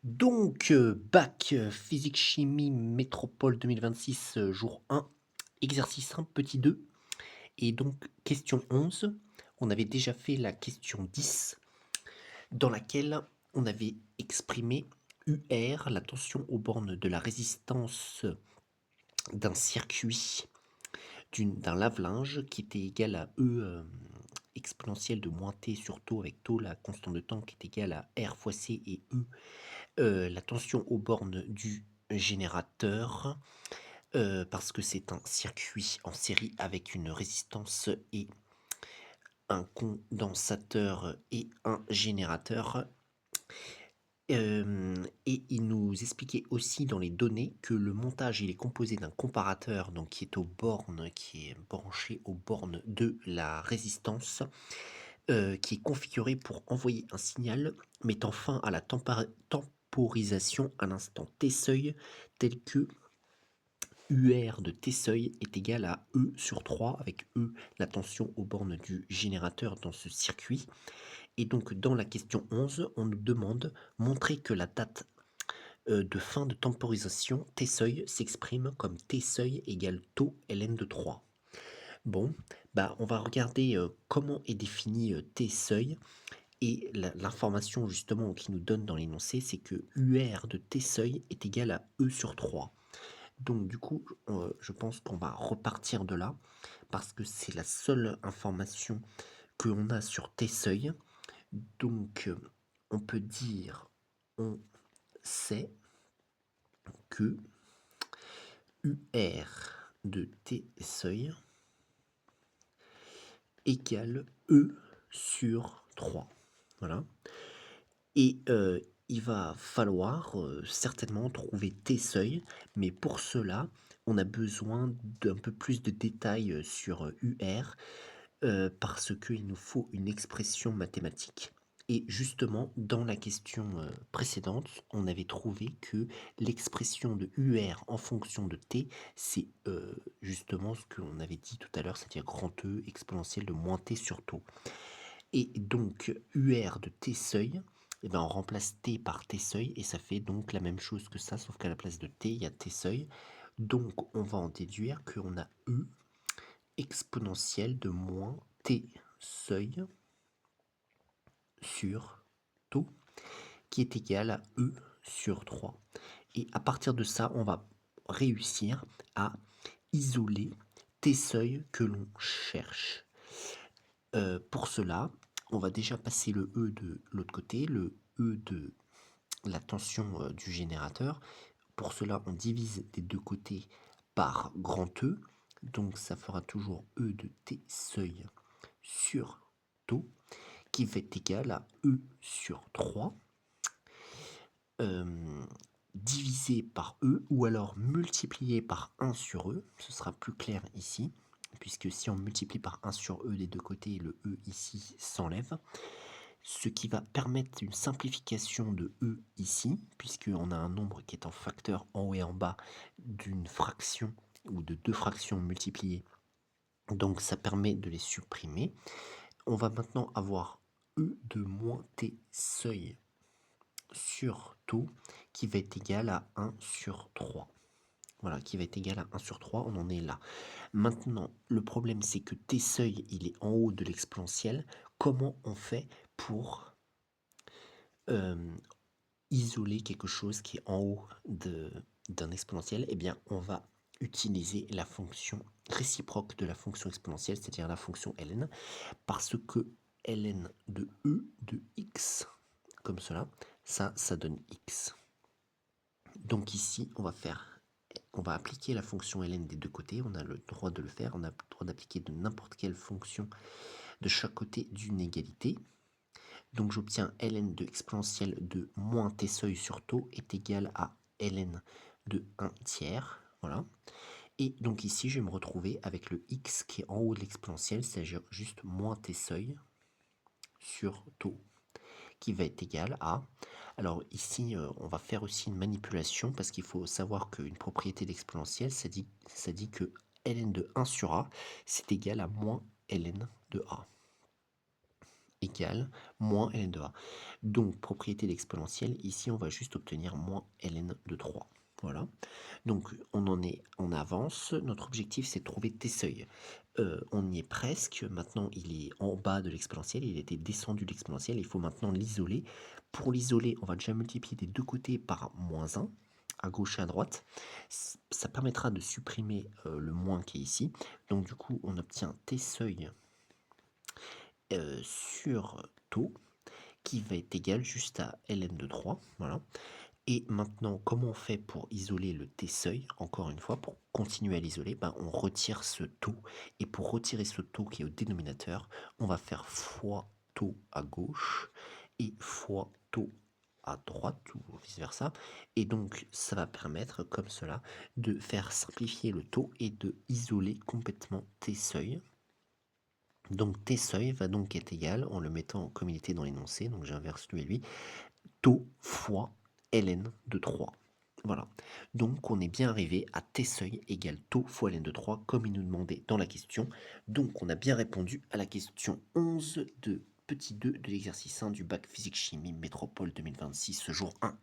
Bac physique chimie métropole 2026, jour 1, exercice 1, petit 2 et donc question 11. On avait déjà fait la question 10 dans laquelle on avait exprimé UR, la tension aux bornes de la résistance d'un circuit d'un lave-linge qui était égal à E exponentielle de moins T sur taux avec taux, la constante de temps qui est égale à R fois C et E la tension aux bornes du générateur, parce que c'est un circuit en série avec une résistance et un condensateur et un générateur. Et il nous expliquait aussi dans les données que le montage il est composé d'un comparateur donc qui est aux bornes, qui est branché aux bornes de la résistance, qui est configuré pour envoyer un signal mettant fin à la temporisation à l'instant T seuil, tel que UR de T seuil est égal à E sur 3, avec E la tension aux bornes du générateur dans ce circuit. Et donc dans la question 11, on nous demande montrer que la date de fin de temporisation T seuil s'exprime comme T seuil égale taux ln de 3. Bon, bah on va regarder comment est défini T seuil. Et l'information justement qui nous donne dans l'énoncé, c'est que UR de T seuil est égal à E sur 3. Donc du coup, je pense qu'on va repartir de là, parce que c'est la seule information que l'on a sur T seuil. Donc on peut dire, on sait que UR de T seuil égale E sur 3. Voilà. Et il va falloir certainement trouver T seuil, mais pour cela, on a besoin d'un peu plus de détails sur UR, parce qu'il nous faut une expression mathématique. Et justement, dans la question précédente, on avait trouvé que l'expression de UR en fonction de T, c'est justement ce que l'on avait dit tout à l'heure, c'est-à-dire grand E exponentielle de moins T sur taux. Et donc UR de T seuil, eh ben, on remplace T par T seuil et ça fait donc la même chose que ça, sauf qu'à la place de T, il y a T seuil. Donc on va en déduire qu'on a E exponentielle de moins T seuil sur taux qui est égal à E sur 3. Et à partir de ça, on va réussir à isoler T seuil que l'on cherche. Pour cela, on va déjà passer le E de l'autre côté, le E de la tension du générateur. Pour cela, on divise des deux côtés par grand E. Donc ça fera toujours E de T seuil sur taux, qui va être égal à E sur 3, divisé par E, ou alors multiplié par 1 sur E. Ce sera plus clair ici, puisque si on multiplie par 1 sur E des deux côtés, le E ici s'enlève. Ce qui va permettre une simplification de E ici, puisqu'on a un nombre qui est en facteur en haut et en bas d'une fraction ou de deux fractions multipliées. Donc ça permet de les supprimer. On va maintenant avoir E de moins T seuil sur taux qui va être égal à 1 sur 3. Voilà, qui va être égal à 1 sur 3, on en est là. Maintenant, le problème c'est que T seuil, il est en haut de l'exponentielle. Comment on fait pour isoler quelque chose qui est en haut d'un exponentiel? Eh bien, on va utiliser la fonction réciproque de la fonction exponentielle, c'est-à-dire la fonction ln, parce que ln de E de x, comme cela, ça donne x. Donc ici, on va appliquer la fonction ln des deux côtés, on a le droit de le faire, on a le droit d'appliquer de n'importe quelle fonction de chaque côté d'une égalité. Donc j'obtiens ln de exponentielle de moins t seuil sur taux est égal à ln de 1 tiers. Voilà. Et donc ici, je vais me retrouver avec le x qui est en haut de l'exponentielle, c'est-à-dire juste moins t seuil sur taux, qui va être égal à... Alors ici, on va faire aussi une manipulation, parce qu'il faut savoir qu'une propriété d'exponentielle, ça dit que ln de 1 sur a, c'est égal à moins ln de a. égale moins ln de a. Donc, propriété d'exponentielle, ici, on va juste obtenir moins ln de 3. Voilà. Donc, on avance. Notre objectif, c'est de trouver t seuil. On y est presque. Maintenant, il est en bas de l'exponentielle. Il était descendu de l'exponentielle. Il faut maintenant l'isoler. Pour l'isoler, on va déjà multiplier des deux côtés par moins 1, à gauche et à droite. Ça permettra de supprimer le moins qui est ici. Donc, du coup, on obtient t seuil sur taux qui va être égal juste à ln de 3. Voilà. Et maintenant, comment on fait pour isoler le t-seuil? Encore une fois, pour continuer à l'isoler, ben, on retire ce taux. Et pour retirer ce taux qui est au dénominateur, on va faire fois taux à gauche et fois taux à droite, ou vice-versa. Et donc, ça va permettre, comme cela, de faire simplifier le taux et de isoler complètement t-seuil. Donc, t-seuil va donc être égal, en le mettant comme il était dans l'énoncé, donc j'inverse lui et lui, taux fois ln de 3. Voilà. Donc on est bien arrivé à t seuil égale taux fois ln de 3 comme il nous demandait dans la question. Donc on a bien répondu à la question 11 de petit 2 de l'exercice 1 du bac physique chimie métropole 2026 jour 1.